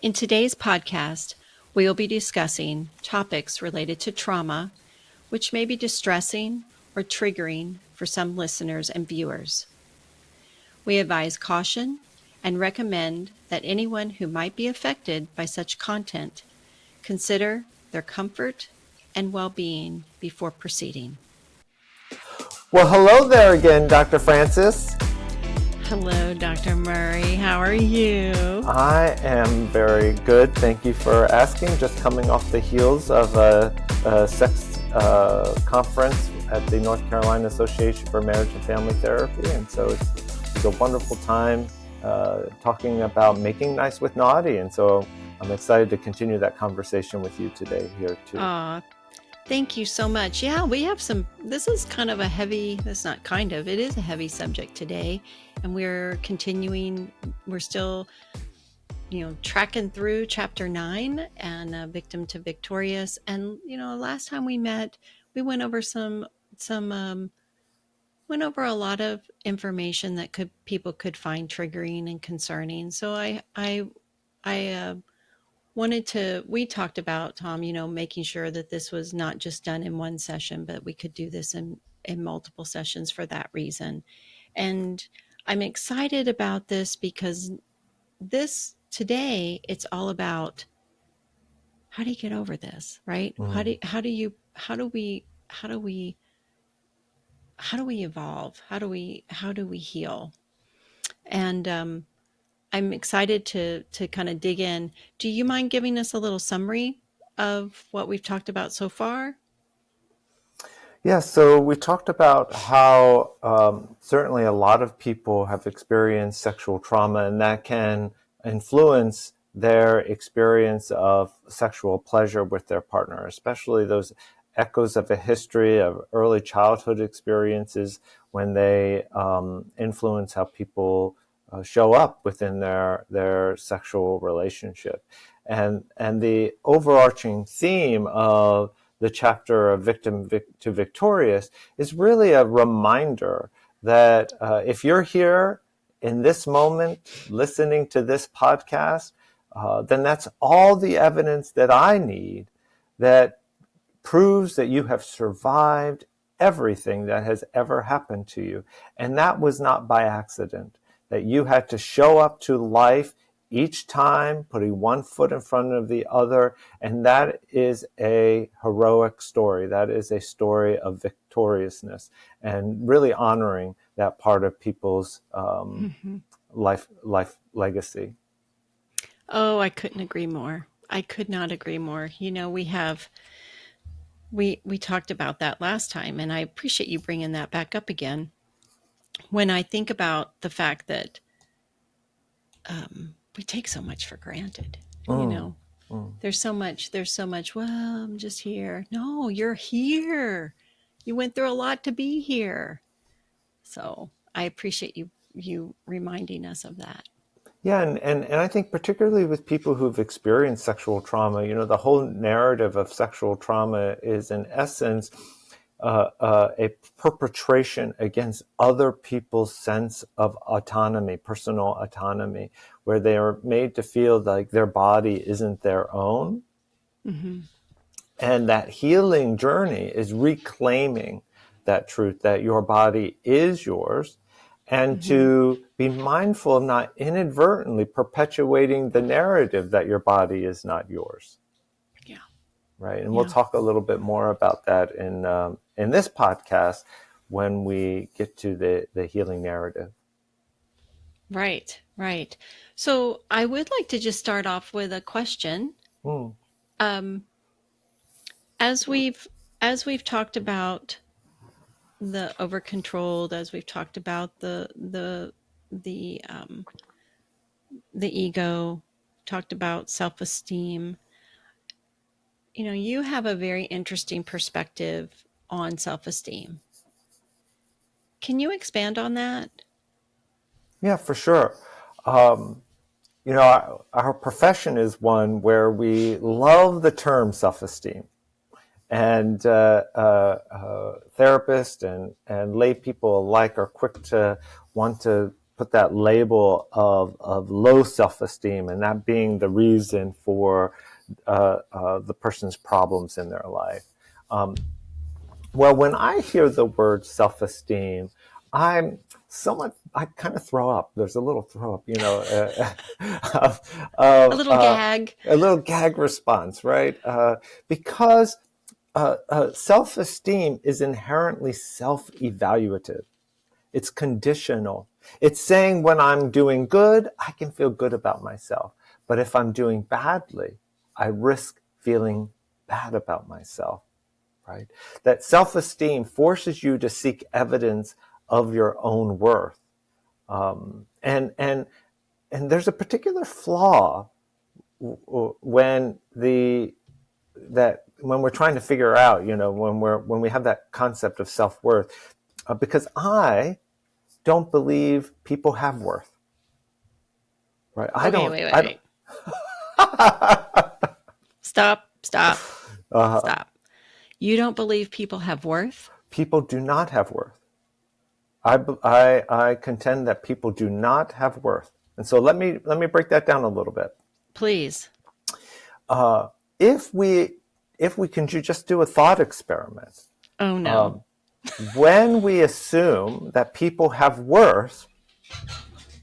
In today's podcast, we will be discussing topics related to trauma, which may be distressing or triggering for some listeners and viewers. We advise caution and recommend that anyone who might be affected by such content consider their comfort and well-being before proceeding. Well, hello there again, Dr. Francis. Hello, Dr. Murray. How are you? I am very good. Thank you for asking. Just coming off the heels of a sex conference at the North Carolina Association for Marriage and Family Therapy. And so it's a wonderful time talking about making nice with naughty. And so I'm excited to continue that conversation with you today here too. Thank you so much. Yeah, we have this is kind of a heavy, that's not kind of, it is a heavy subject today. And we're continuing, we're still, tracking through chapter 9 and Victim to Victorious. And, last time we met, we went over went over a lot of information that people could find triggering and concerning. So we talked about, Tom, making sure that this was not just done in one session, but we could do this in multiple sessions for that reason. And I'm excited about this because today, it's all about how do you get over this, right? Mm. How do we evolve? How do we heal? And I'm excited to kind of dig in. Do you mind giving us a little summary of what we've talked about so far? Yeah, so we talked about how certainly a lot of people have experienced sexual trauma, and that can influence their experience of sexual pleasure with their partner, especially those echoes of a history of early childhood experiences when they influence how people show up within their sexual relationship. And the overarching theme of the chapter of Victim to Victorious is really a reminder that if you're here in this moment listening to this podcast, then that's all the evidence that I need that proves that you have survived everything that has ever happened to you. And that was not by accident, that you had to show up to life each time, putting one foot in front of the other. And that is a heroic story. That is a story of victoriousness and really honoring that part of people's life legacy. Oh, I couldn't agree more. I could not agree more. We talked about that last time, and I appreciate you bringing that back up again. When I think about the fact that we take so much for granted, there's so much, well, I'm just here. No, you're here. You went through a lot to be here. So I appreciate you reminding us of that. Yeah, and I think particularly with people who've experienced sexual trauma, the whole narrative of sexual trauma is in essence a perpetration against other people's sense of autonomy, personal autonomy, where they are made to feel like their body isn't their own. Mm-hmm. And that healing journey is reclaiming that truth that your body is yours, and to be mindful of not inadvertently perpetuating the narrative that your body is not yours. Yeah. Right. And we'll talk a little bit more about that in this podcast when we get to the healing narrative. Right, right. So I would like to just start off with a question. As we've talked about the over-controlled, as we've talked about the ego, talked about self-esteem, you have a very interesting perspective on self-esteem. Can you expand on that? Yeah, for sure. Our profession is one where we love the term self-esteem. And therapists and lay people alike are quick to want to put that label of low self-esteem, and that being the reason for the person's problems in their life. Well, when I hear the word self-esteem, I kind of throw up. There's a little throw up, A little gag. a little gag response, right? Because self-esteem is inherently self-evaluative. It's conditional. It's saying when I'm doing good, I can feel good about myself. But if I'm doing badly, I risk feeling bad about myself. Right? That self-esteem forces you to seek evidence of your own worth, and there's a particular flaw when we're trying to figure out, when we have that concept of self-worth, because I don't believe people have worth. Right? Wait. Stop. Stop. You don't believe people have worth? People do not have worth. I contend that people do not have worth. And so let me break that down a little bit. Please. If we can just do a thought experiment. Oh, no. When we assume that people have worth,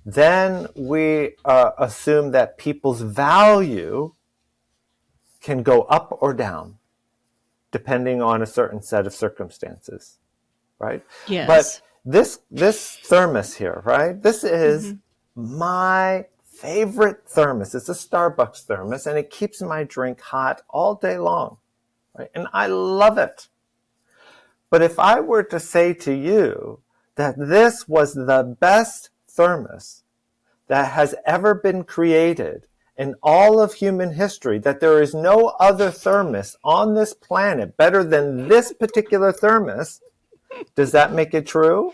then we assume that people's value can go up or down, depending on a certain set of circumstances, right? Yes. But this thermos here, right? This is my favorite thermos. It's a Starbucks thermos, and it keeps my drink hot all day long, right? And I love it. But if I were to say to you that this was the best thermos that has ever been created in all of human history, that there is no other thermos on this planet better than this particular thermos, does that make it true?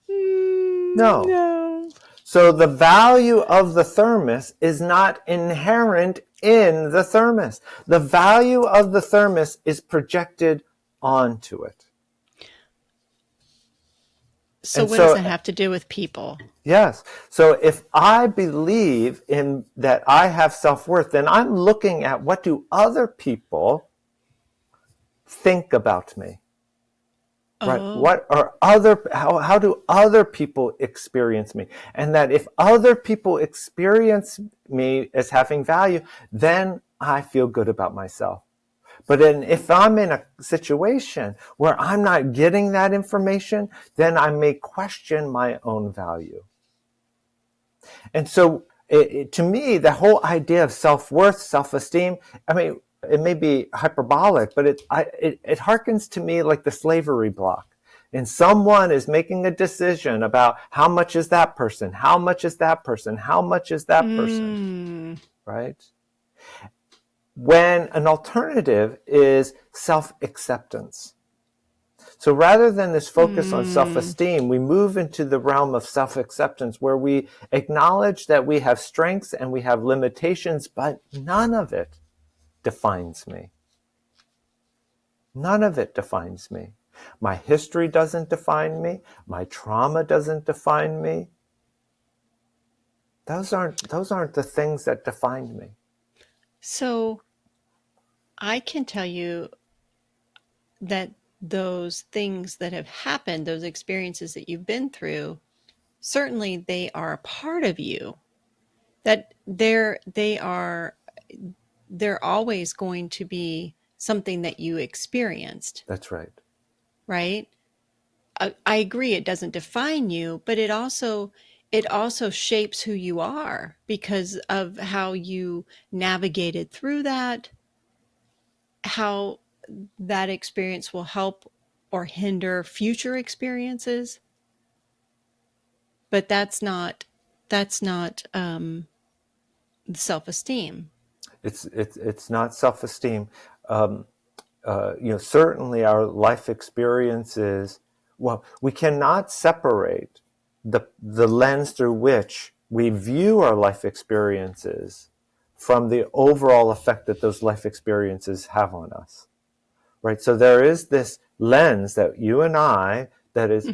No. No. So the value of the thermos is not inherent in the thermos. The value of the thermos is projected onto it. So what does that have to do with people? Yes. So if I believe in that I have self-worth, then I'm looking at what do other people think about me? Right? Oh. How do other people experience me? And that if other people experience me as having value, then I feel good about myself. But then if I'm in a situation where I'm not getting that information, then I may question my own value. And so to me, the whole idea of self-worth, self-esteem, I mean, it may be hyperbolic, but it harkens to me like the slavery block. And someone is making a decision about how much is that person, how much is that person, how much is that person, right? When an alternative is self-acceptance. So rather than this focus on self-esteem, we move into the realm of self-acceptance, where we acknowledge that we have strengths and we have limitations, but none of it defines me. None of it defines me. My history doesn't define me. My trauma doesn't define me. Those aren't the things that define me. So I can tell you that those things that have happened, those experiences that you've been through, certainly they are a part of you. That they're always going to be something that you experienced. That's right. Right? I agree it doesn't define you, but it also shapes who you are because of how you navigated through that, how that experience will help or hinder future experiences. But that's not self-esteem. It's not self-esteem. Certainly our life experiences, well, we cannot separate the lens through which we view our life experiences from the overall effect that those life experiences have on us, right? So there is this lens that you and I That is,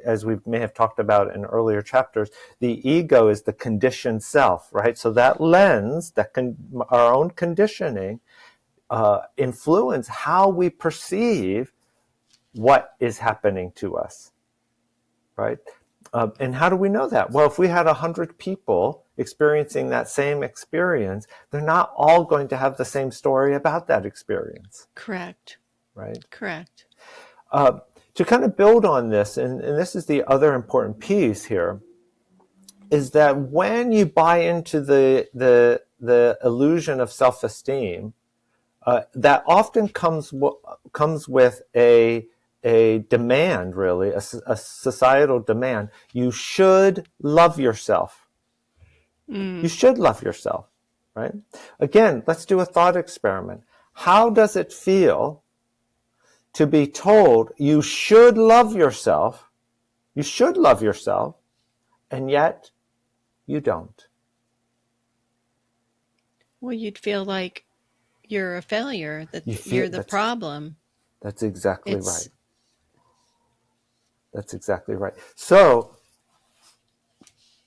as we may have talked about in earlier chapters, the ego is the conditioned self, right? So that lens, our own conditioning, influence how we perceive what is happening to us, right? And how do we know that? Well, if we had 100 people experiencing that same experience, they're not all going to have the same story about that experience. Correct. Right? Correct. To kind of build on this, and this is the other important piece here, is that when you buy into the illusion of self-esteem, that often comes with a demand, really, a societal demand. You should love yourself. You should love yourself, right? Again, let's do a thought experiment. How does it feel to be told you should love yourself, and yet you don't? Well, you'd feel like you're a failure, that You feel you're the problem. That's exactly It's right. That's exactly right. So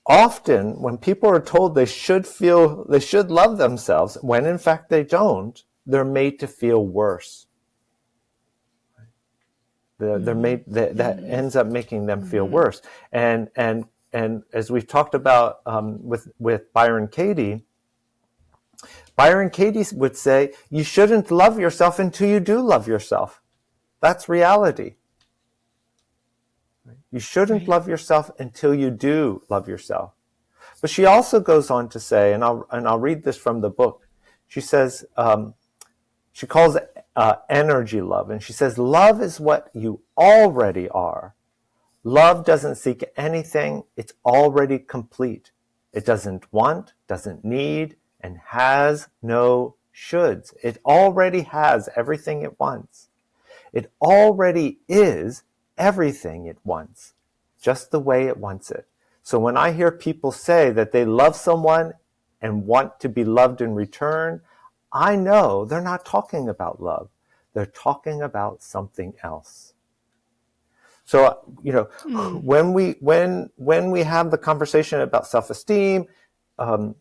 often when people are told they should love themselves, when in fact they don't, they're made to feel worse. They're made that ends up making them feel worse. And as we've talked about with Byron Katie would say, you shouldn't love yourself until you do love yourself. That's reality. You shouldn't love yourself until you do love yourself. But she also goes on to say, and I'll read this from the book. She says, she calls it energy love, and she says, love is what you already are. Love doesn't seek anything; it's already complete. It doesn't want, doesn't need, and has no shoulds. It already has everything it wants. It already is everything it wants, just the way it wants it. So when I hear people say that they love someone and want to be loved in return, I know they're not talking about love. They're talking about something else. So, when we have the conversation about self-esteem, and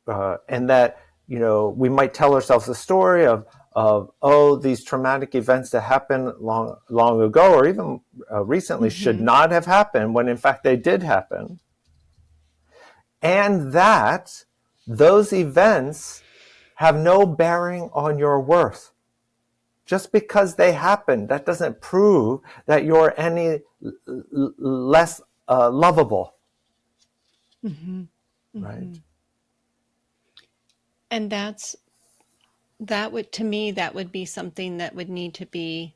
that, we might tell ourselves a story of these traumatic events that happened long ago, or even recently, should not have happened, when in fact they did happen. And that those events have no bearing on your worth. Just because they happen, that doesn't prove that you're any less lovable. Right? And that would be something that would need to be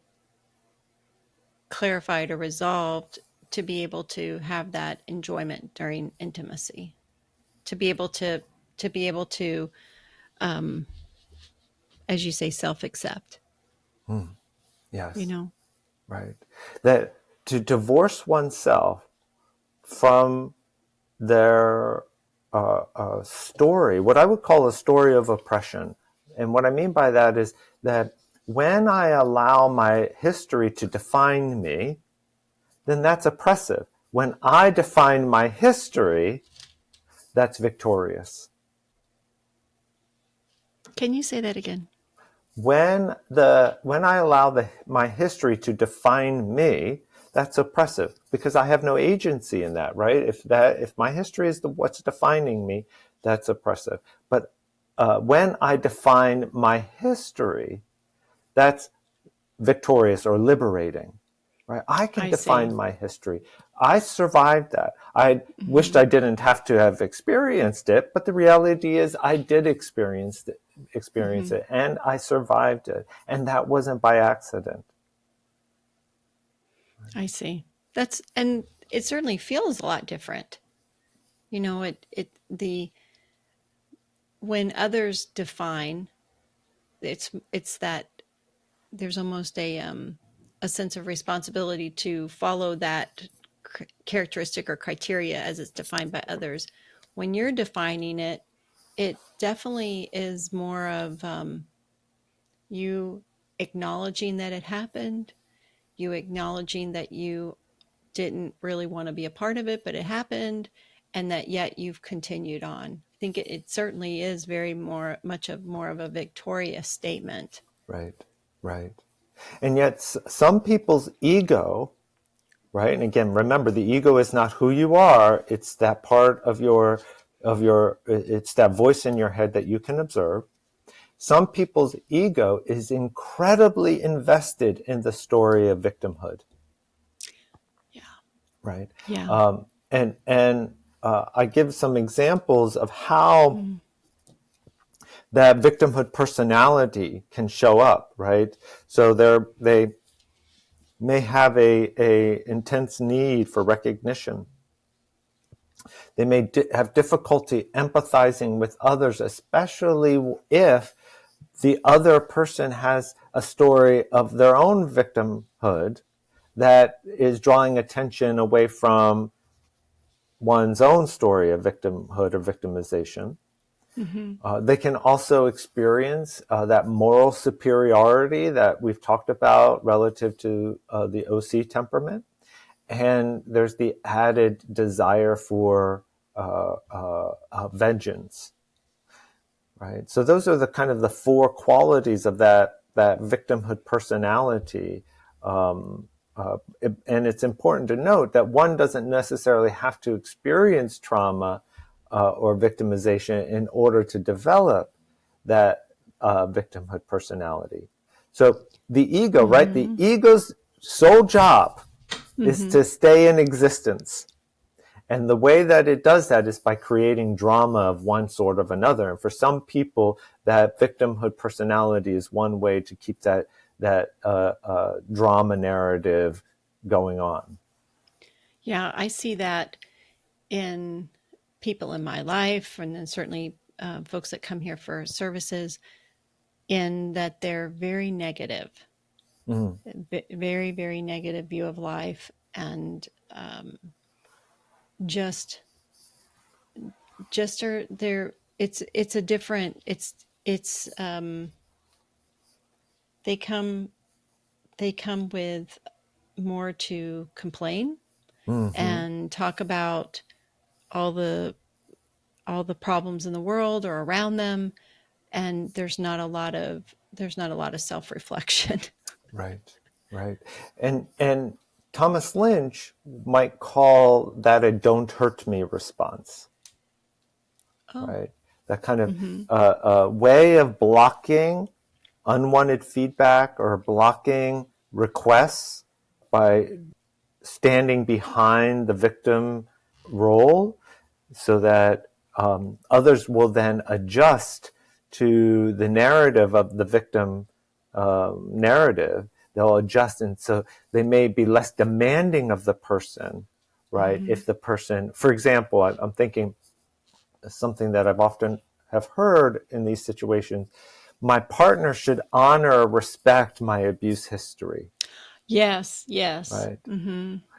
clarified or resolved to be able to have that enjoyment during intimacy, to be able to as you say, self-accept. Yes. Right. That to divorce oneself from their story, what I would call a story of oppression. And what I mean by that is that when I allow my history to define me, then that's oppressive. When I define my history, that's victorious. Can you say that again? When I allow my history to define me, that's oppressive, because I have no agency in that, right? If my history is what's defining me, that's oppressive. But when I define my history, that's victorious or liberating, right? I can define my history. I survived that. I wished I didn't have to have experienced it, but the reality is I did experience it, and I survived it, and that wasn't by accident. I see. And it certainly feels a lot different. When others define, it's that there's almost a sense of responsibility to follow that characteristic or criteria as it's defined by others. When you're defining it, it definitely is more of you acknowledging that it happened, you acknowledging that you didn't really want to be a part of it, but it happened, and that yet you've continued on. I think it certainly is very much more of a victorious statement. Right, right. And yet some people's ego, right? And again, remember, the ego is not who you are. It's that part of your, it's that voice in your head that you can observe. Some people's ego is incredibly invested in the story of victimhood. Yeah. Right. Yeah. And I give some examples of how that victimhood personality can show up. Right. So they may have a intense need for recognition. They may have difficulty empathizing with others, especially if the other person has a story of their own victimhood that is drawing attention away from one's own story of victimhood or victimization. They can also experience that moral superiority that we've talked about relative to the OC temperament. And there's the added desire for vengeance, right? So those are the kind of the four qualities of that victimhood personality. And it's important to note that one doesn't necessarily have to experience trauma or victimization in order to develop that victimhood personality. So the ego, right? The ego's sole job is to stay in existence. And the way that it does that is by creating drama of one sort or another. And for some people, that victimhood personality is one way to keep that drama narrative going on. Yeah, I see that in people in my life, and then certainly folks that come here for services, in that they're very negative, very, very negative view of life, and just are there. It's a different. It's they come with more to complain and talk about all the problems in the world or around them, and there's not a lot of self-reflection. Right, right. And Thomas Lynch might call that a "don't hurt me" response. Right? That kind of way of blocking unwanted feedback or blocking requests by standing behind the victim role so that others will then adjust to the narrative of the victim narrative. They'll adjust, and so they may be less demanding of the person, right? If the person, for example, I'm thinking something that I've often have heard in these situations, my partner should honor or respect my abuse history. Yes. Right.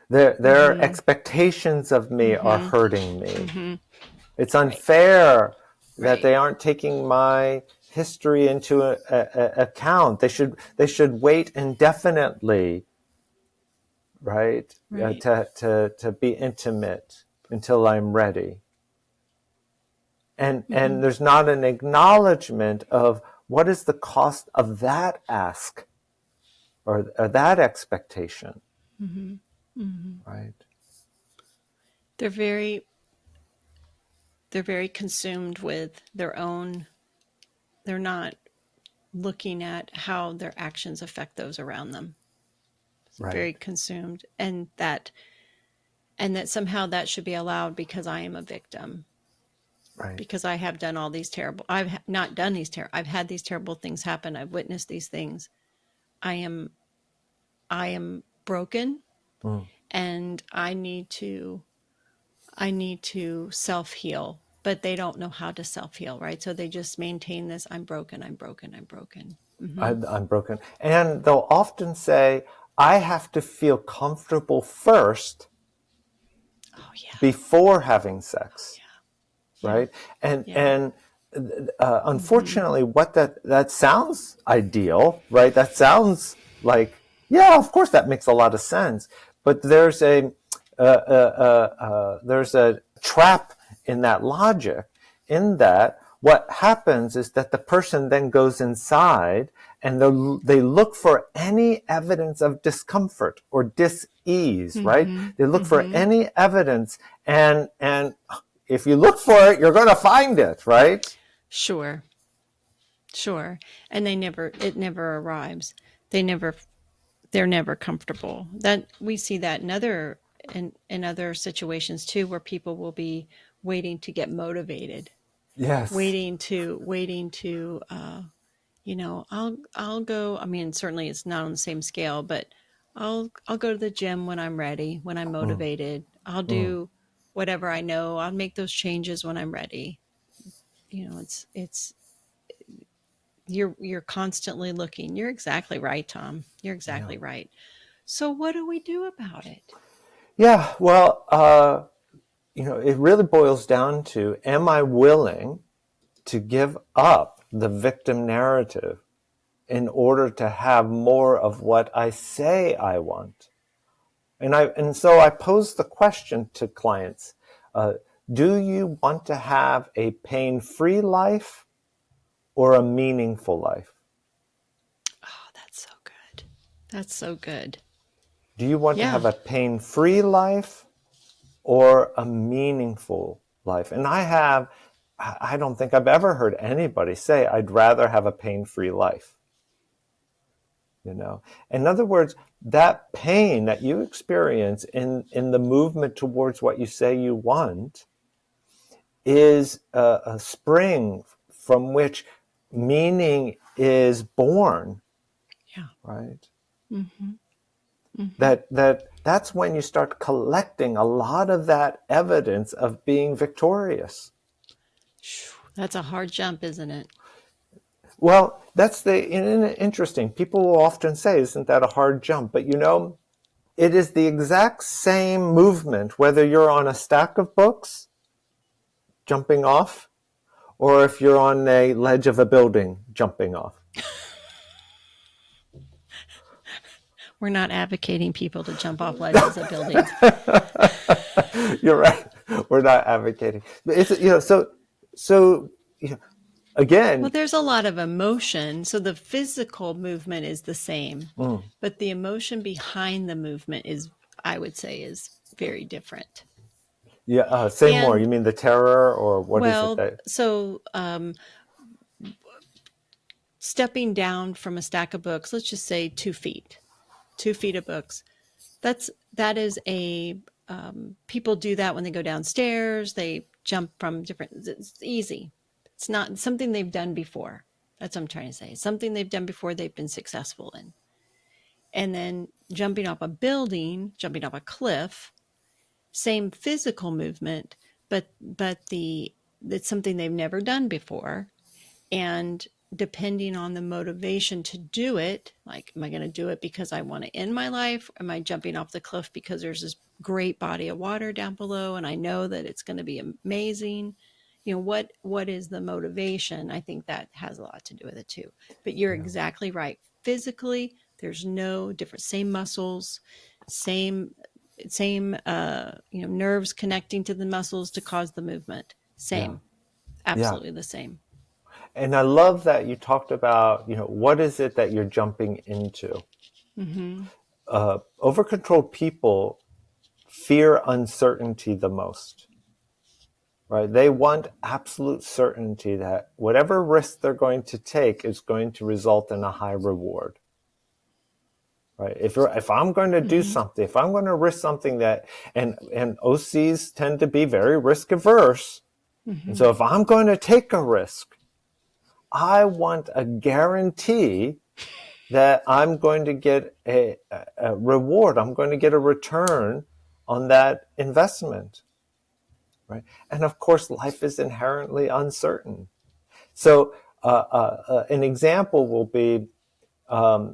Their expectations of me are hurting me. It's unfair that they aren't taking my history into account. They should wait indefinitely, right? To be intimate until I'm ready. And there's not an acknowledgement of what is the cost of that ask or that expectation, right? They're very consumed with their own. They're not looking at how their actions affect those around them. Right. Very consumed, and that somehow that should be allowed because I am a victim. Right. Because I have done all these terrible, I've not done these terrible, I've had these terrible things happen. I've witnessed these things. I am broken, and I need to self-heal, but they don't know how to self-heal, right? So they just maintain this, I'm broken. I'm broken. And they'll often say, I have to feel comfortable first before having sex. Right? And unfortunately, what that sounds ideal, right? That sounds like Yeah, of course, that makes a lot of sense. But there's a trap in that logic, in that what happens is that the person then goes inside and they look for any evidence of discomfort or dis-ease, right? Mm-hmm. They look for Mm-hmm. any evidence, and if you look for it, you're going to find it, right? Sure. Sure. And it never arrives. They're never comfortable. That we see that in other situations too, where people will be waiting to get motivated, Yes. waiting to, I'll go. I mean, certainly it's not on the same scale, but I'll go to the gym when I'm ready, when I'm Mm, motivated. I'll mm. do whatever I know. I'll make those changes when I'm ready. It's you're constantly looking. You're exactly right, Tom. You're Yeah. exactly right. So what do we do about it? Yeah. Well, it really boils down to, am I willing to give up the victim narrative in order to have more of what I say I want? And so I pose the question to clients, uh, do you want to have a pain-free life or a meaningful life? Oh, that's so good. That's so good. Do you want to Yeah. have a pain-free life or a meaningful life? And I don't think I've ever heard anybody say, I'd rather have a pain-free life. In other words, that pain that you experience in the movement towards what you say you want is a spring from which meaning is born, Yeah. right? Mm-hmm. Mm-hmm. That's when you start collecting a lot of that evidence of being victorious. That's a hard jump, isn't it? Well, that's interesting. People will often say, isn't that a hard jump? But it is the exact same movement, whether you're on a stack of books jumping off, or if you're on a ledge of a building jumping off. We're not advocating people to jump off ledges of buildings. You're right. We're not advocating. It's so again. Well, there's a lot of emotion. So the physical movement is the same, Mm, but the emotion behind the movement I would say, is very different. yeah. Say more. You And mean the terror, or what is it well, that? so stepping down from a stack of books, let's just say 2 feet of books. That is a people do that when they go downstairs. They jump from different. It's easy. It's not something they've done before. That's what I'm trying to say. Something they've done before. They've been successful in. And then jumping off a building, jumping off a cliff, same physical movement, but it's something they've never done before. And depending on the motivation to do it, like, am I going to do it because I want to end my life? Am I jumping off the cliff because there's this great body of water down below and I know that it's going to be amazing? What is the motivation? I think that has a lot to do with it too. But you're Yeah. exactly right. Physically, there's no different, same muscles, same nerves connecting to the muscles to cause the movement. Yeah. Same. Yeah. Absolutely the same. And I love that you talked about, what is it that you're jumping into? Mm-hmm. Over-controlled people fear uncertainty the most, right? They want absolute certainty that whatever risk they're going to take is going to result in a high reward, right? If I'm going to do Mm-hmm. something, if I'm going to risk something and OCs tend to be very risk averse. And Mm-hmm. so if I'm going to take a risk, I want a guarantee that I'm going to get a reward. I'm going to get a return on that investment, right? And of course, life is inherently uncertain. So an example will be a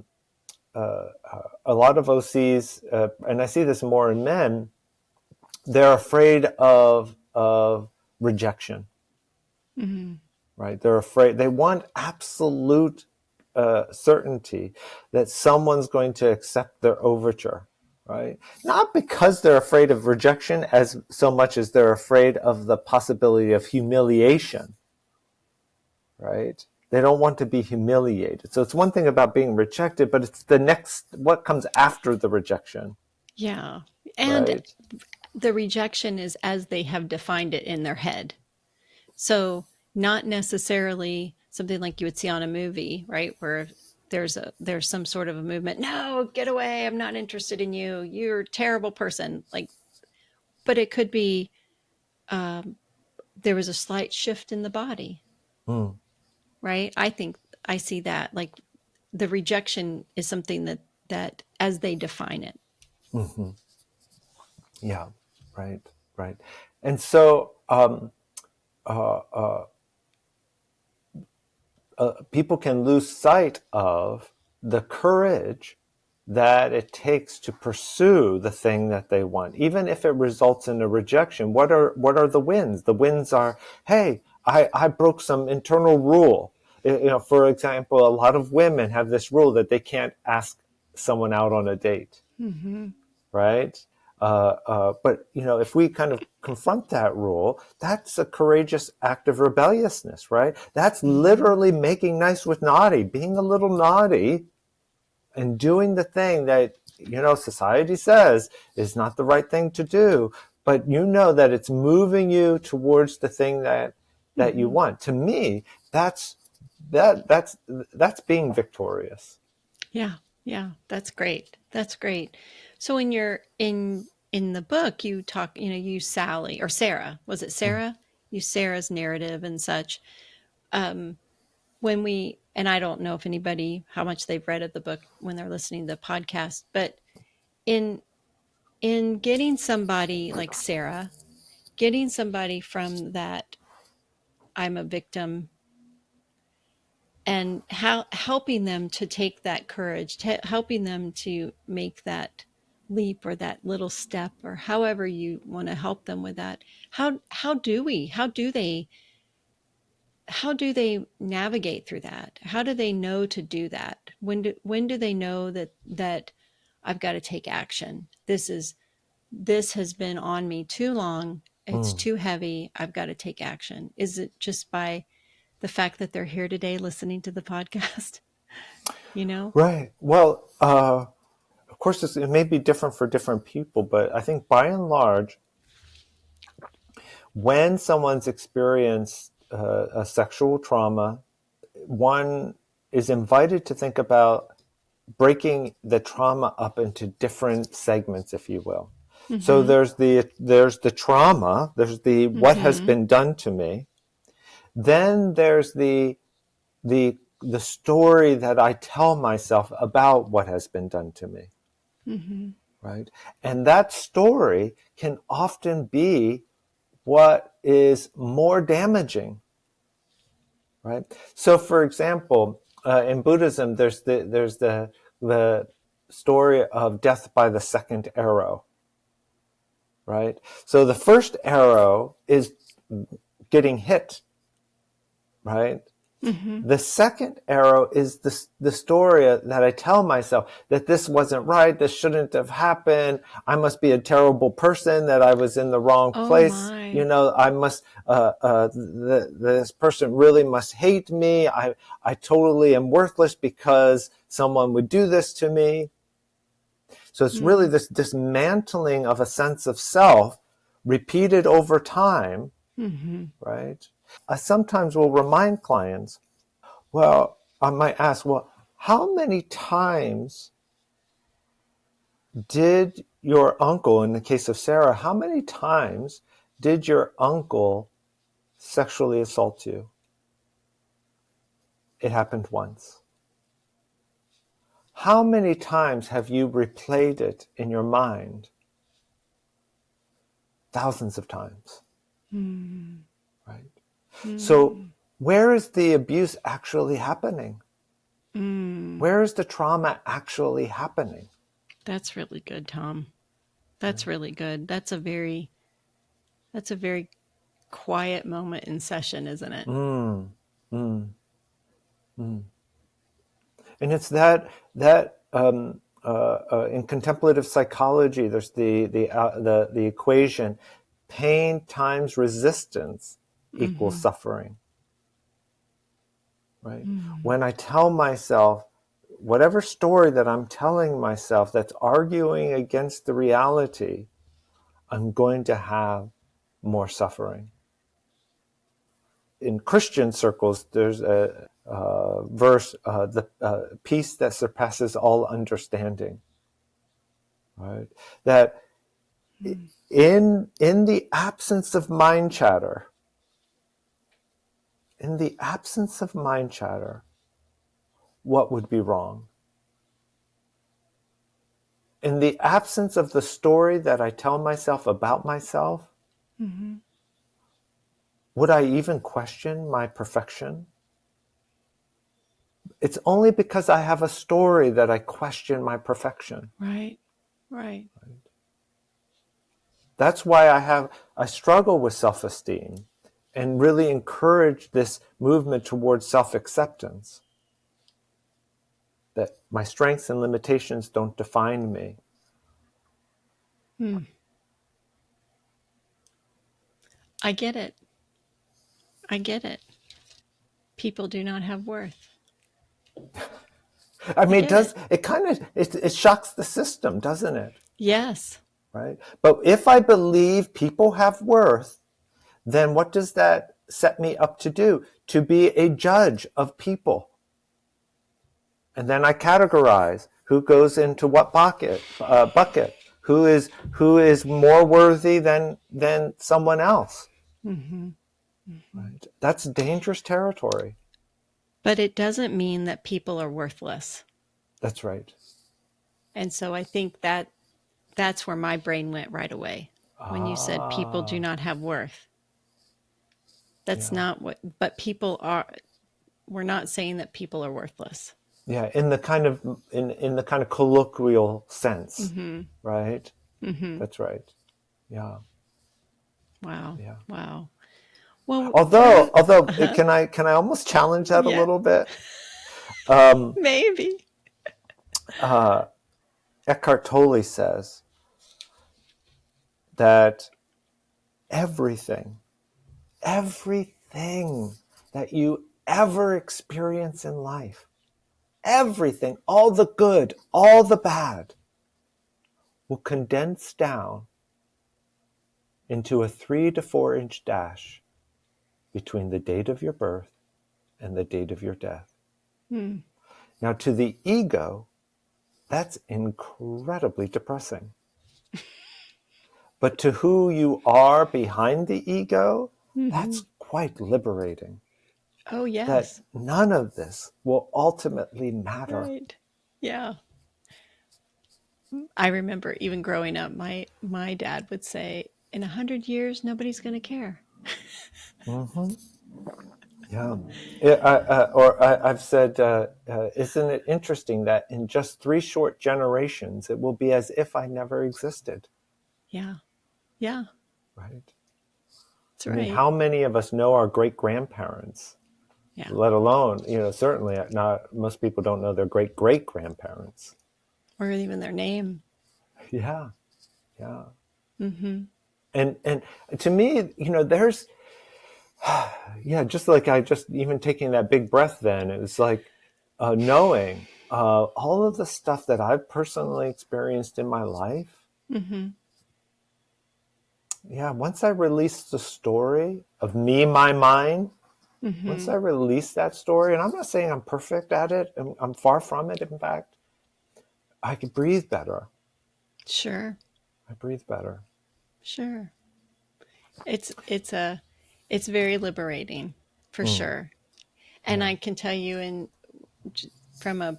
lot of OCs, and I see this more in men. They're afraid of rejection, Mm-hmm. right? They're afraid. They want absolute certainty that someone's going to accept their overture, right? Not because they're afraid of rejection as so much as they're afraid of the possibility of humiliation, right? They don't want to be humiliated. So it's one thing about being rejected, but it's the next, what comes after the rejection, Yeah. And right? the rejection is as they have defined it in their head. So not necessarily something like you would see on a movie, right? Where there's some sort of a movement. No, get away. I'm not interested in you. You're a terrible person. Like, but it could be um, there was a slight shift in the body, Mm, right? I think I see that. Like the rejection is something that as they define it. hmm. Yeah, right, right. And so uh, uh, people can lose sight of the courage that it takes to pursue the thing that they want, even if it results in a rejection. What are the wins? The wins are, hey, I broke some internal rule. For example, a lot of women have this rule that they can't ask someone out on a date, Mm-hmm. right? But if we kind of confront that rule, that's a courageous act of rebelliousness, right? That's Mm-hmm. literally making nice with naughty, being a little naughty, and doing the thing that society says is not the right thing to do, but that it's moving you towards the thing that you Mm-hmm. want. To me, that's being victorious. Yeah. Yeah. That's great. That's great. So in your in the book you talk, you use Sally or Sarah. Was it Mm. Sarah? Use Sarah's narrative and such. Um when we and I don't know if anybody how much they've read of the book when they're listening to the podcast, but in getting somebody like Sarah, getting somebody from that I'm a victim and how helping them to take that courage, helping them to make that leap or that little step or however you want to help them with that. How do they navigate through that? How do they know to do that? When do they know that I've got to take action? This has been on me too long. It's Mm. too heavy. I've got to take action. Is it just by the fact that they're here today listening to the podcast? you know? Right. Well, of course, it may be different for different people, but I think by and large, when someone's experienced a sexual trauma, one is invited to think about breaking the trauma up into different segments, if you will. So Mm-hmm. there's the trauma, there's the what has Mm-hmm. been done to me. Then there's the story that I tell myself about what has been done to me, Mm-hmm. right? And that story can often be what is more damaging, right? So, for example, in Buddhism, there's the story of death by the second arrow, right? So the first arrow is getting hit, right? Mm-hmm. The second arrow is the story that I tell myself that this wasn't right, this shouldn't have happened, I must be a terrible person, that I was in the wrong Oh place, my. I must, this person really must hate me, I totally am worthless because someone would do this to me. So it's really Mm. this dismantling of a sense of self repeated over time, Mm-hmm. right? I sometimes will remind clients, well, I might ask, well, how many times did your uncle, in the case of Sarah, how many times did your uncle sexually assault you? It happened once. How many times have you replayed it in your mind? Thousands of times, Mm. right? So Mm. where is the abuse actually happening? Mm. Where is the trauma actually happening? That's really good, Tom. That's really good. That's a very quiet moment in session, isn't it? Mm, mm, mm. And it's that in contemplative psychology, there's the equation: pain times resistance equals suffering. Right? When I tell myself whatever story that I'm telling myself that's arguing against the reality, I'm going to have more suffering. In Christian circles, there's a verse, the peace that surpasses all understanding. Right? That in the absence of mind chatter, what would be wrong? In the absence of the story that I tell myself about myself, would I even question my perfection? It's only because I have a story that I question my perfection. Right. Right. That's why I struggle with self-esteem and really encourage this movement towards self-acceptance. That my strengths and limitations don't define me. I get it. I get it. People do not have worth. I mean, get it shocks the system, doesn't it? Yes. Right? But if I believe people have worth, then what does that set me up to do? To be a judge of people. And then I categorize who goes into what bucket, who is more worthy than someone else. Right? That's dangerous territory. But it doesn't mean that people are worthless. That's right. And so I think that's where my brain went right away when you said people do not have worth. That's not what, but people are, we're not saying that people are worthless. Yeah, in the kind of colloquial sense, right? That's right. Yeah. Wow. Yeah. Wow. Well, Although, can I almost challenge that a little bit? Maybe. Eckhart Tolle says that everything that you ever experience in life, everything, all the good, all the bad, will condense down into a 3 to 4 inch dash between the date of your birth and the date of your death. Now, to the ego, that's incredibly depressing. But to who you are behind the ego, that's quite liberating. Oh, yes. That none of this will ultimately matter. Right. Yeah. I remember even growing up, my dad would say, in 100 years, nobody's going to care. Yeah. I've said, isn't it interesting that in just 3 short generations, it will be as if I never existed? Yeah. Yeah. Right. That's I right. mean, how many of us know our great-grandparents? Yeah. Let alone, certainly not, most people don't know their great-great-grandparents. Or even their name. Yeah. Yeah. And to me, there's, just like even taking that big breath then, it was like knowing all of the stuff that I've personally experienced in my life. Yeah, once I released the story of me, my mind, once I release that story, and I'm not saying I'm perfect at it, I'm far from it, in fact, I could breathe better. Sure. I breathe better. Sure. It's very liberating, for sure. And I can tell you, from the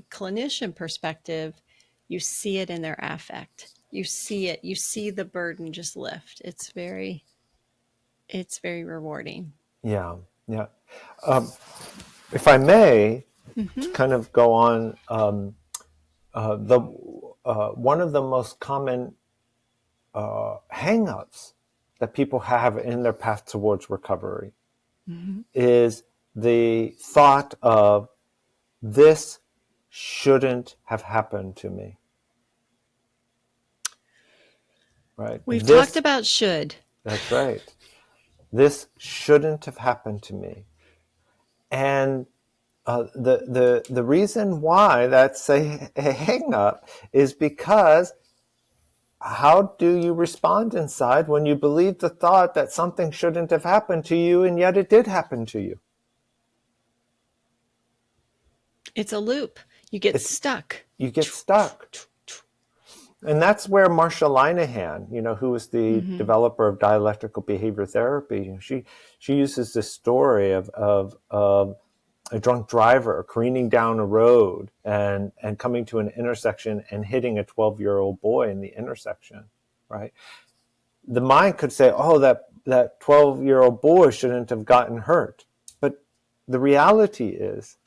clinician perspective, you see it in their affect. You see it. You see the burden just lift. It's very rewarding. Yeah, yeah. If I may, to kind of go on, one of the most common hang-ups that people have in their path towards recovery is the thought of this shouldn't have happened to me. Right? We've talked about should. That's right. This shouldn't have happened to me. And the reason why that's a hang up is because how do you respond inside when you believe the thought that something shouldn't have happened to you and yet it did happen to you? It's a loop. You get stuck. You get stuck. And that's where Marsha Linehan, who was the developer of dialectical behavior therapy, she uses this story of a drunk driver careening down a road and coming to an intersection and hitting a 12-year-old boy in the intersection, right? The mind could say, oh, that 12-year-old boy shouldn't have gotten hurt. But the reality is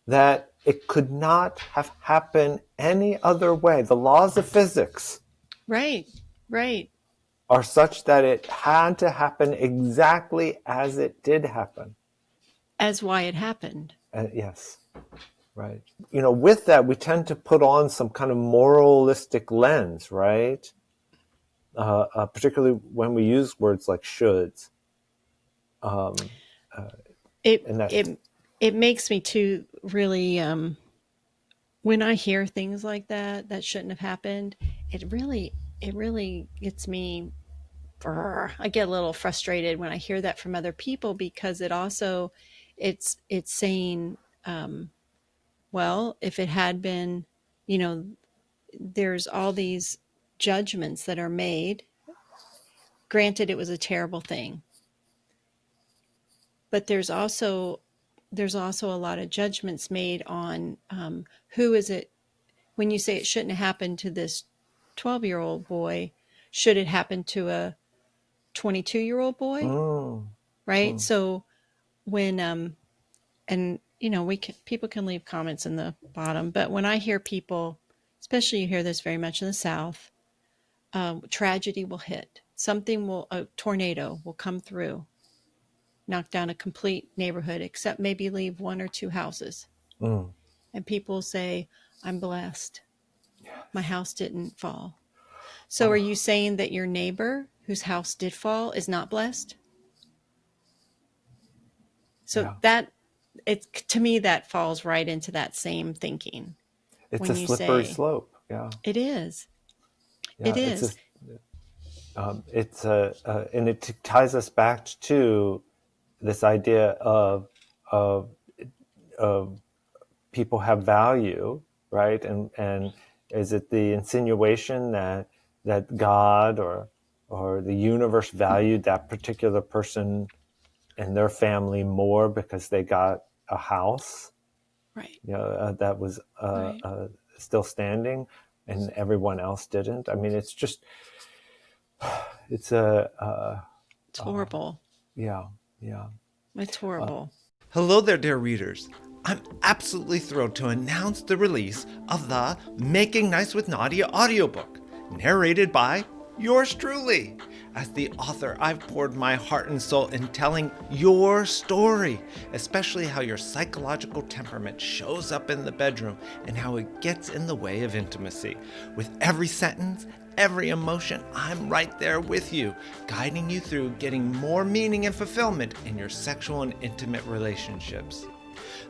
that it could not have happened any other way. The laws of physics right are such that it had to happen exactly as it did happen. As why it happened. Yes, right. With that, we tend to put on some kind of moralistic lens, right? Particularly when we use words like shoulds. It makes me too really, when I hear things like that shouldn't have happened, it really gets me, I get a little frustrated when I hear that from other people, because it also, it's saying, well, if it had been, there's all these judgments that are made. Granted, it was a terrible thing, but there's also a lot of judgments made on who is it. When you say it shouldn't have happened to this 12-year-old boy, should it happen to a 22-year-old boy? Right? So when and people can leave comments in the bottom, but when I hear people, especially you hear this very much in the South, tragedy will hit. A tornado will come through, knock down a complete neighborhood, except maybe leave one or two houses. And people say, I'm blessed. My house didn't fall. So are you saying that your neighbor whose house did fall is not blessed? So to me, that falls right into that same thinking. It's a slippery slope. Yeah, it is. Yeah, it is. And it ties us back to this idea of people have value, right? And is it the insinuation that God or the universe valued that particular person and their family more because they got a house, right? That was still standing, and everyone else didn't? I mean, it's just, it's horrible. Yeah. It's horrible. Hello there, dear readers. I'm absolutely thrilled to announce the release of the Making Nice with Nadia audiobook, narrated by yours truly. As the author, I've poured my heart and soul in telling your story, especially how your psychological temperament shows up in the bedroom and how it gets in the way of intimacy. With every sentence, every emotion, I'm right there with you, guiding you through getting more meaning and fulfillment in your sexual and intimate relationships.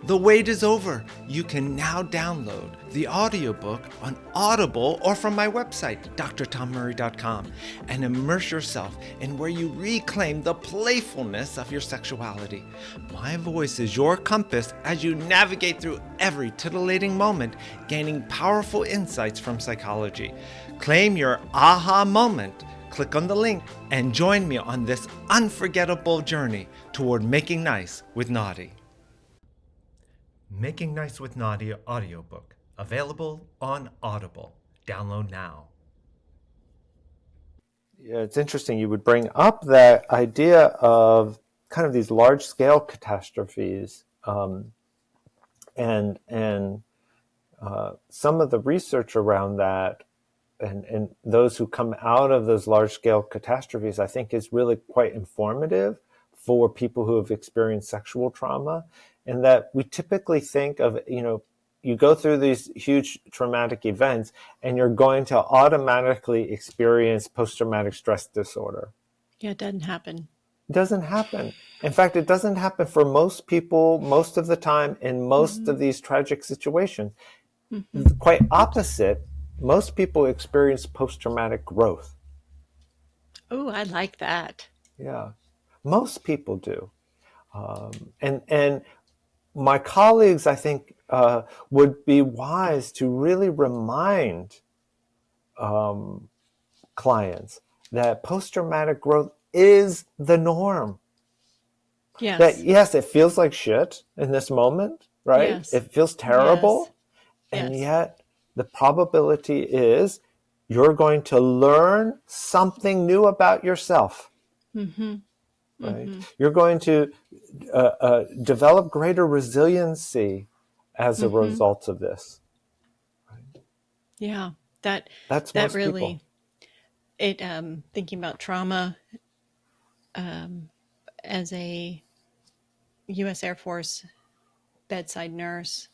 The wait is over. You can now download the audiobook on Audible or from my website, drtommurray.com, and immerse yourself in where you reclaim the playfulness of your sexuality. My voice is your compass as you navigate through every titillating moment, gaining powerful insights from psychology. Claim your aha moment. Click on the link and join me on this unforgettable journey toward making nice with Nadia. Making Nice with Nadia audiobook, available on Audible. Download now. Yeah, it's interesting. You would bring up that idea of kind of these large-scale catastrophes, and some of the research around that, and those who come out of those large-scale catastrophes, I think, is really quite informative for people who have experienced sexual trauma. in that we typically think of, you go through these huge traumatic events and you're going to automatically experience post-traumatic stress disorder. Yeah, it doesn't happen. It doesn't happen. In fact, it doesn't happen for most people most of the time in most of these tragic situations. Quite opposite, most people experience post-traumatic growth. Oh, I like that. Yeah, most people do. And my colleagues, I think, would be wise to really remind clients that post-traumatic growth is the norm. Yes. That, yes, it feels like shit in this moment, right? Yes. It feels terrible. Yes. And Yes. yet the probability is you're going to learn something new about yourself. Right? You're going to develop greater resiliency as a result of this. Yeah, That's that most really, people. thinking about trauma, as a U.S. Air Force bedside nurse,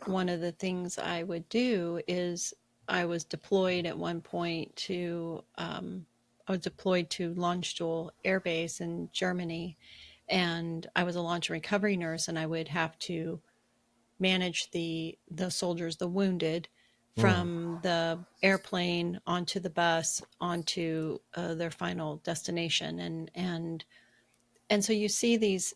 one of the things I would do is I was deployed at one point to Landstuhl Air Base in Germany, and I was a launch and recovery nurse, and I would have to manage the soldiers, the wounded, from the airplane onto the bus onto their final destination, and so you see these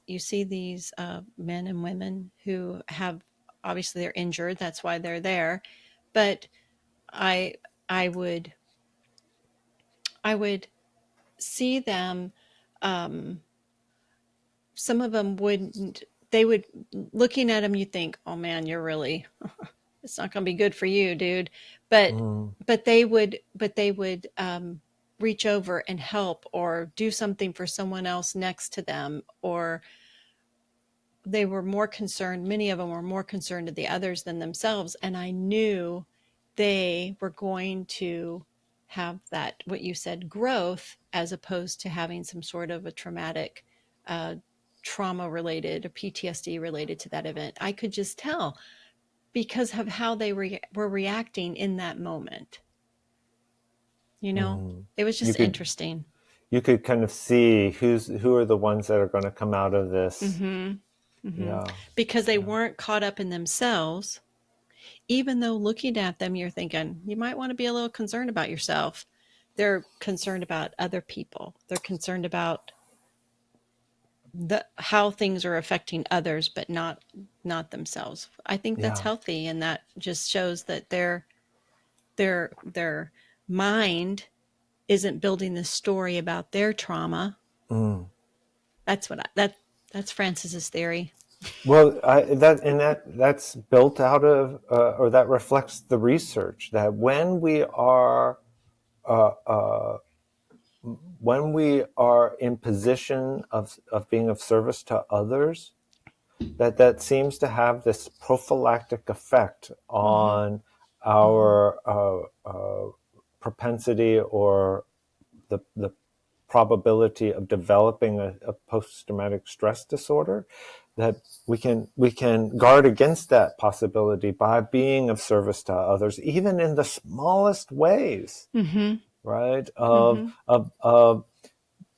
men and women who have, obviously they're injured, that's why they're there, but I I would I would see them. Um, some of them wouldn't. They would, looking at them, you think, "Oh man, you're really, it's not going to be good for you, dude." But they would reach over and help or do something for someone else next to them, or they were more concerned. Many of them were more concerned to the others than themselves, and I knew they were going to have that, what you said, growth, as opposed to having some sort of a traumatic uh, trauma related or PTSD related to that event. I could just tell because of how they were reacting in that moment. It was You just could interesting. you could kind of see who are the ones that are going to come out of this. Yeah. Because they weren't caught up in themselves, even though looking at them, you're thinking, you might want to be a little concerned about yourself. They're concerned about other people. They're concerned about how things are affecting others, but not themselves. I think that's Yeah. healthy, and that just shows that their mind isn't building this story about their trauma. That's that's Francis's theory. Well, that's built out of, or that reflects the research that uh, uh, when we are in position of being of service to others, that seems to have this prophylactic effect on our propensity or the probability of developing a post-traumatic stress disorder, that we can guard against that possibility by being of service to others, even in the smallest ways, right? Of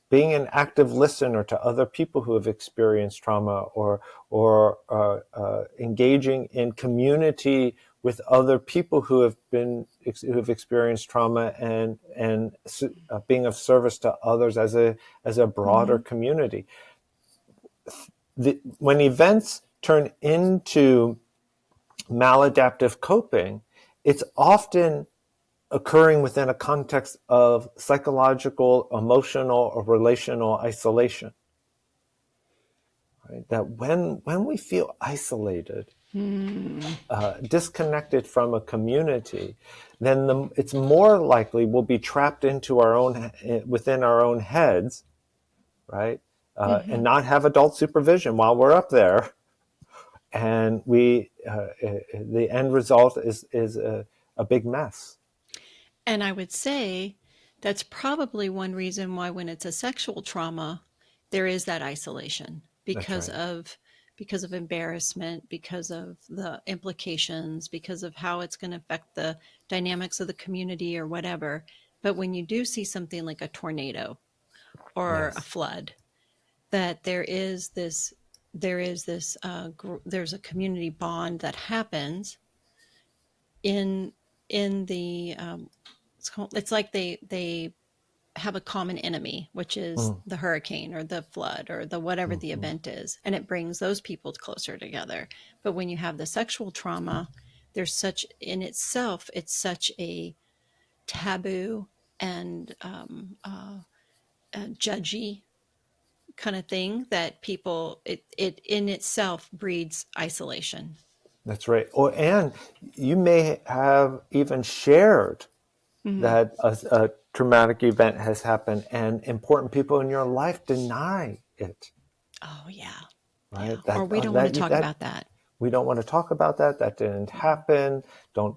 being an active listener to other people who have experienced trauma, or engaging in community with other people who have experienced trauma, and being of service to others as a broader community. When events turn into maladaptive coping, it's often occurring within a context of psychological, emotional, or relational isolation. Right? That when we feel isolated, disconnected from a community, then it's more likely we'll be trapped within our own heads, right? And not have adult supervision while we're up there. And the end result is a big mess. And I would say that's probably one reason why, when it's a sexual trauma, there is that isolation, That's because right. of because of embarrassment, because of the implications, because of how it's going to affect the dynamics of the community or whatever. But when you do see something like a tornado or a Yes. flood, that there's a community bond that happens in the it's like they have a common enemy, which is Mm. the hurricane or the flood or the whatever the Mm-hmm. event is, and it brings those people closer together. But when you have the sexual trauma, there's such in itself, it's such a taboo and judgy kind of thing that people it in itself breeds isolation. That's right. Or and you may have even shared Mm-hmm. that a traumatic event has happened, and important people in your life deny it. Oh yeah, yeah. Right? Or That we don't want to that talk that about that. we don't want to talk about that. That didn't happen. Don't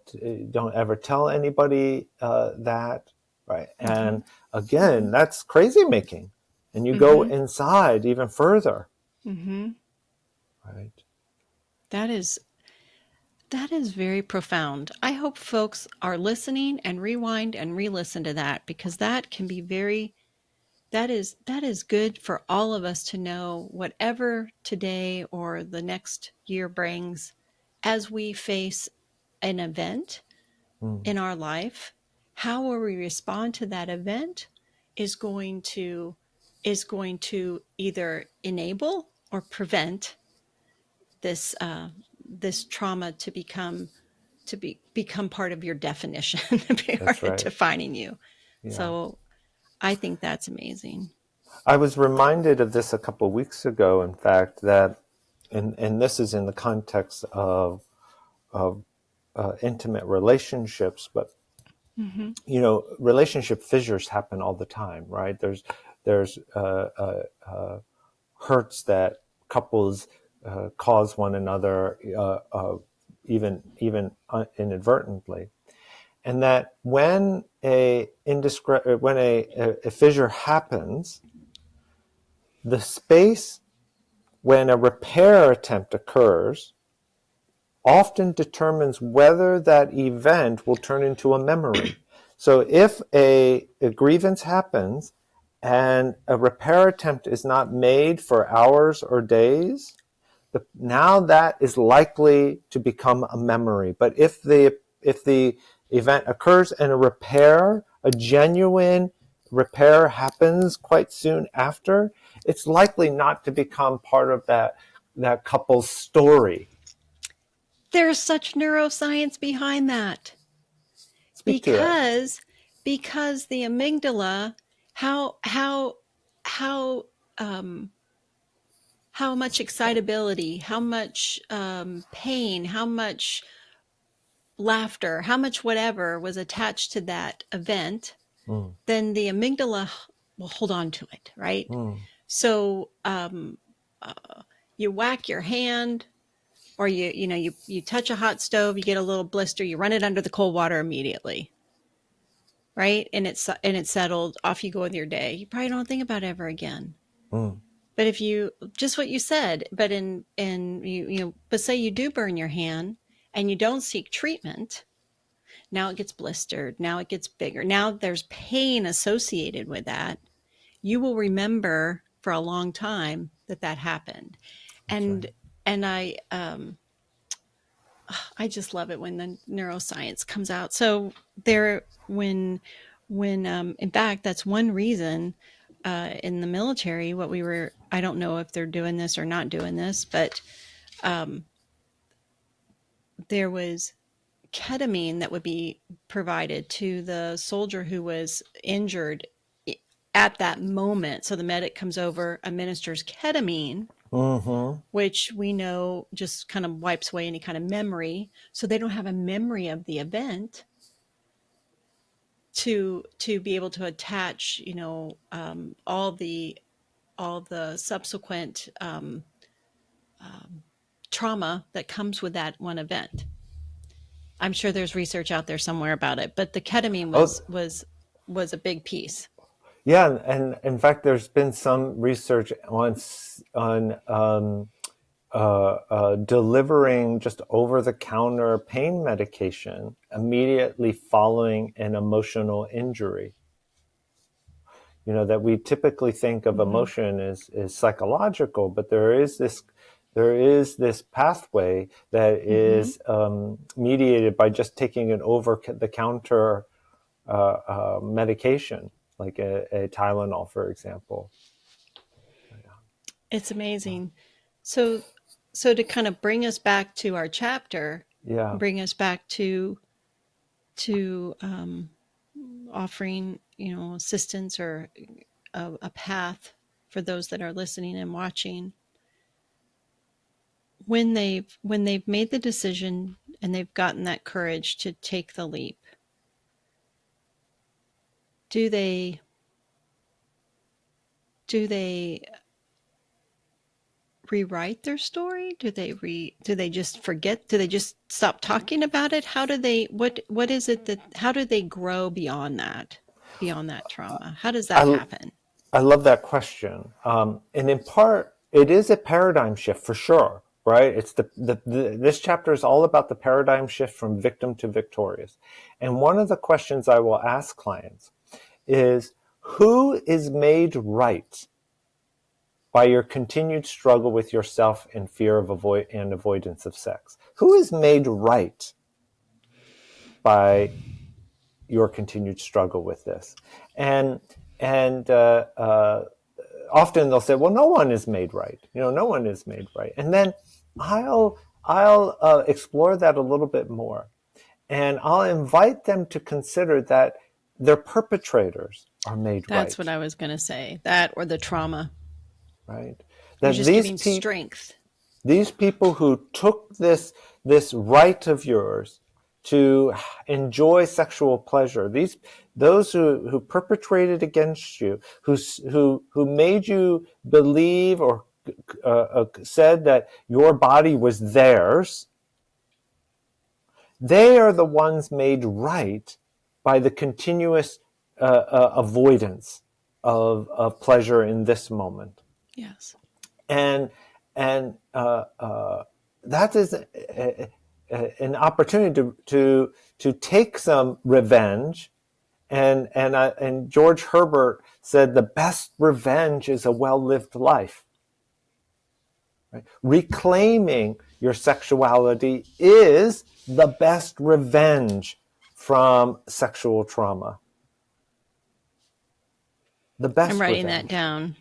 ever tell anybody that. Right? Mm-hmm. And again, that's crazy making, and you go Mm-hmm. inside even further. Mm-hmm. Right? That is That is very profound. I hope folks are listening and rewind and re-listen to that, because that can be very that is good for all of us to know, whatever today or the next year brings, as we face an event Mm. in our life. How will we respond to that event is going to either enable or prevent this trauma to become part of your definition, be part That's of right. defining you. Yeah. So I think that's amazing. I was reminded of this a couple of weeks ago, in fact, that, and this is in the context of intimate relationships, but Mm-hmm. relationship fissures happen all the time, right? There's hurts that couples cause one another, even inadvertently, and that when a fissure happens, the space when a repair attempt occurs often determines whether that event will turn into a memory. So if a grievance happens and a repair attempt is not made for hours or days, now that is likely to become a memory. But if the event occurs and a genuine repair happens quite soon after, it's likely not to become part of that couple's story. There's such neuroscience behind that, Speak to that. because the amygdala, how how um, how much excitability, how much pain, how much laughter, how much whatever was attached to that event, Mm, then the amygdala will hold on to it, right? mm, So you whack your hand, or you touch a hot stove, you get a little blister, you run it under the cold water immediately, right? And it's settled. Off you go with your day. You probably don't think about it ever again. mm. But if you just what you said, but but say you do burn your hand and you don't seek treatment, now it gets blistered. Now it gets bigger. Now there's pain associated with that. You will remember for a long time that happened. That's And right. and I just love it when the neuroscience comes out. So there, when in fact, that's one reason in the military, what we were, I don't know if they're doing this or not doing this, but um, there was ketamine that would be provided to the soldier who was injured at that moment. So the medic comes over, administers ketamine, Mm-hmm. which we know just kind of wipes away any kind of memory. So they don't have a memory of the event to be able to attach, all the subsequent trauma that comes with that one event. I'm sure there's research out there somewhere about it, but the ketamine Oh, was a big piece. yeah, and in fact, there's been some research on delivering just over-the-counter pain medication immediately following an emotional injury. You know, that we typically think of emotion as psychological, but there is this pathway that is mediated by just taking an over-the-counter medication, like a Tylenol, for example. It's amazing. So to kind of bring us back to our chapter, Yeah. bring us back to offering, assistance or a path for those that are listening and watching. When they've made the decision and they've gotten that courage to take the leap, do they rewrite their story? Do they just forget? Do they just stop talking about it? How do they, what is it that, how do they grow beyond that trauma? How does that happen? I love that question. And in part, it is a paradigm shift for sure, right? It's this chapter is all about the paradigm shift from victim to victorious. And one of the questions I will ask clients is, who is made right by your continued struggle with yourself and fear of avoidance of sex? Who is made right by your continued struggle with this? And often they'll say, well, no one is made right. No one is made right. And then I'll explore that a little bit more. And I'll invite them to consider that their perpetrators are made right. That's what I was going to say. That or the trauma. Right. That just giving strength. These people who took this right of yours to enjoy sexual pleasure, those who perpetrated against you, who made you believe or said that your body was theirs, they are the ones made right by the continuous avoidance of pleasure in this moment. Yes. And that is an opportunity to take some revenge. And George Herbert said the best revenge is a well-lived life. Right? Reclaiming your sexuality is the best revenge from sexual trauma. The best. I'm writing revenge. that down.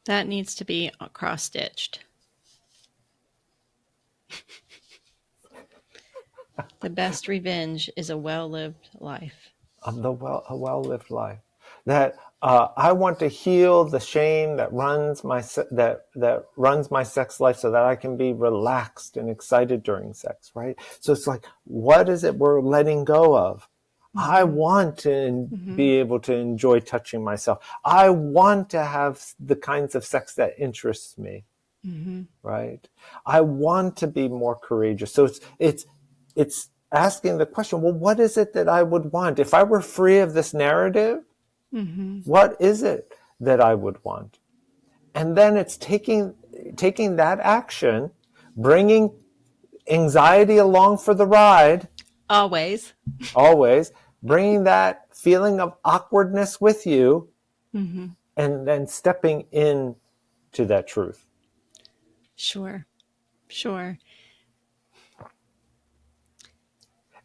That needs to be cross-stitched. The best revenge is a well-lived life. A well-lived life. That I want to heal the shame that runs my sex life, so that I can be relaxed and excited during sex. Right. So it's like, what is it we're letting go of? I want to be able to enjoy touching myself. I want to have the kinds of sex that interests me, right? I want to be more courageous. So it's asking the question, well, what is it that I would want? If I were free of this narrative, what is it that I would want? And then it's taking that action, bringing anxiety along for the ride. Always. Bringing that feeling of awkwardness with you, and then stepping in to that truth. Sure.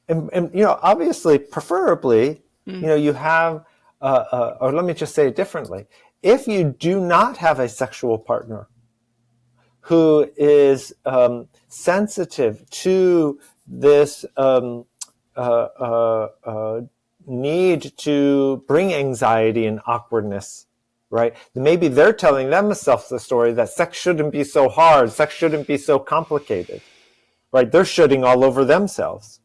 And obviously, preferably, you have, or let me just say it differently. If you do not have a sexual partner who is sensitive to this need to bring anxiety and awkwardness, right? Maybe they're telling themselves the story that sex shouldn't be so hard, sex shouldn't be so complicated, right? They're shitting all over themselves.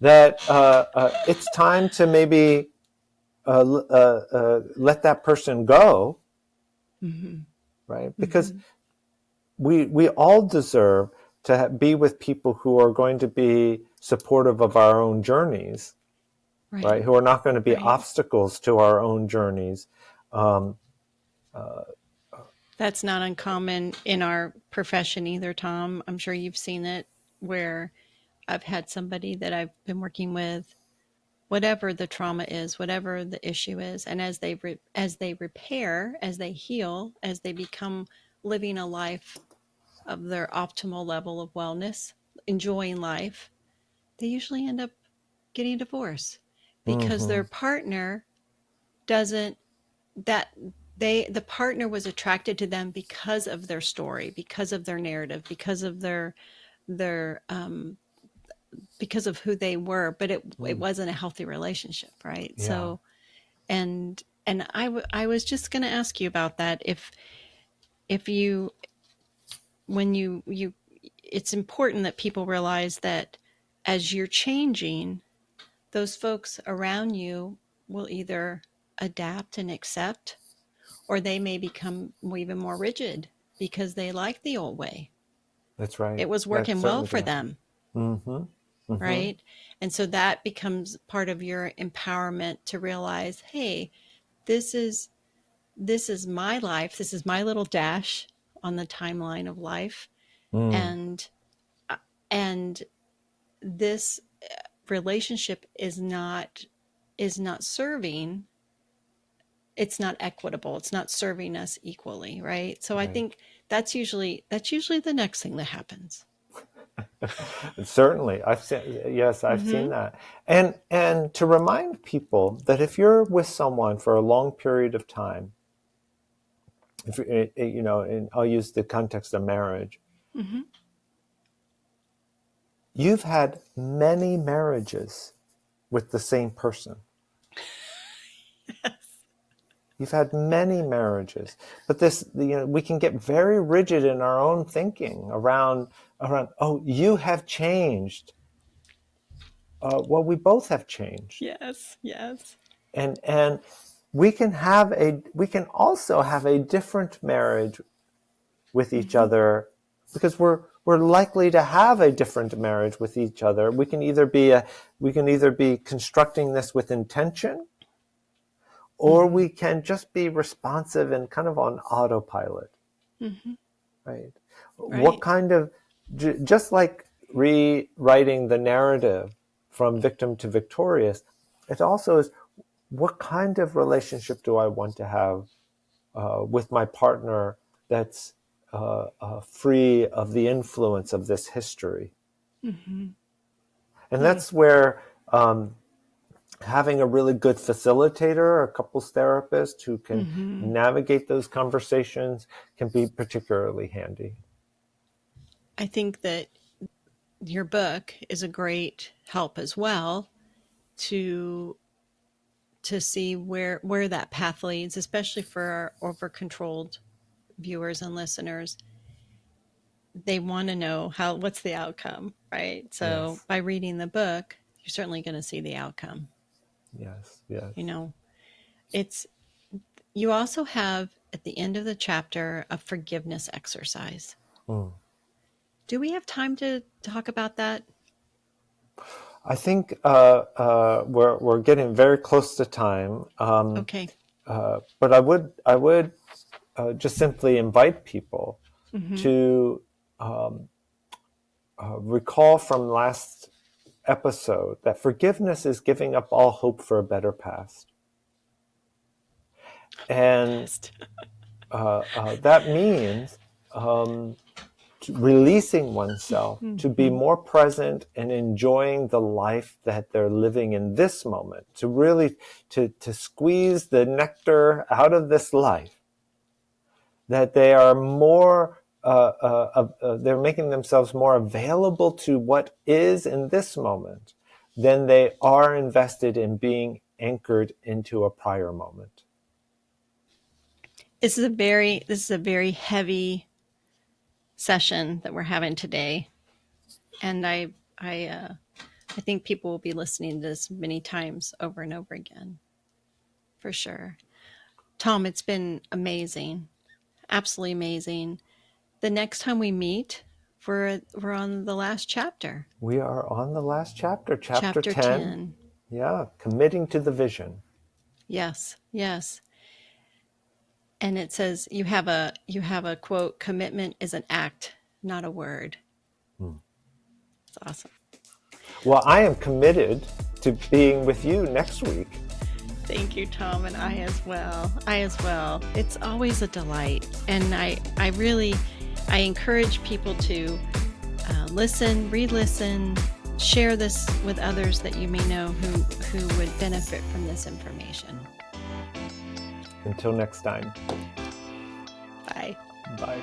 That it's time to maybe let that person go, right? Because we all deserve to be with people who are going to be supportive of our own journeys, right? Who are not going to be obstacles to our own journeys. That's not uncommon in our profession either, Tom. I'm sure you've seen it where I've had somebody that I've been working with, whatever the trauma is, whatever the issue is, and as they repair, as they heal, as they become living a life of their optimal level of wellness, enjoying life, they usually end up getting a divorce because Mm-hmm. their partner doesn't that the partner was attracted to them because of their story, because of their narrative, because of their because of who they were, but it wasn't a healthy relationship, right? Yeah, So I was just going to ask you about that. If you when you it's important that people realize that as you're changing, those folks around you will either adapt and accept, or they may become even more rigid because they like the old way. that's right. It was That working well certainly could for happen. them, Mm-hmm. Mm-hmm. right? And so that becomes part of your empowerment to realize, hey, this is this is my life. This is my little dash on the timeline of life, Mm. and and this relationship is not serving, it's not equitable, it's not serving us equally, right? So I Right. think that's usually the next thing that happens. Certainly, I've seen. Yes, I've seen Mm-hmm. that. And to remind people that if you're with someone for a long period of time, if and I'll use the context of marriage, Mm-hmm. you've had many marriages with the same person. You've had many marriages, but we can get very rigid in our own thinking around. Oh, you have changed. Well, we both have changed, Yes, yes. and we can also have a different marriage with each Mm-hmm. other because we're likely to have a different marriage with each other. We can either be constructing this with intention, or Mm-hmm. we can just be responsive and kind of on autopilot, Mm-hmm. right? What Right. kind of just like rewriting the narrative from victim to victorious, it also is, what kind of relationship do I want to have with my partner that's free of the influence of this history? Mm-hmm. And Hmm. that's where having a really good facilitator, a couples therapist who can Mm-hmm. navigate those conversations can be particularly handy. I think that your book is a great help as well to see where that path leads, especially for our over controlled viewers and listeners. They want to know what's the outcome, right? So Yes, by reading the book, you're certainly going to see the outcome. yes, yes. You know, it's you also have at the end of the chapter a forgiveness exercise. Mm. Do we have time to talk about that? I think we're getting very close to time, Okay. but I would just simply invite people Mm-hmm. to recall from last episode that forgiveness is giving up all hope for a better past. And Best. that means releasing oneself to be Mm-hmm. more present and enjoying the life that they're living in this moment, to really to squeeze the nectar out of this life, that they are more they're making themselves more available to what is in this moment than they are invested in being anchored into a prior moment. This is a very heavy session that we're having today, and I think people will be listening to this many times over and over again, for sure. Tom, it's been amazing, absolutely amazing. The next time we meet, we're on the last chapter, We are on the last chapter, chapter chapter 10. 10. Yeah, committing to the vision. Yes, yes. And it says you have a quote, commitment is an act, not a word. It's awesome. Well, I am committed to being with you next week. Thank you, Tom, and I as well. It's always a delight, and I encourage people to listen, re-listen, share this with others that you may know who would benefit from this information. Until next time. Bye. Bye.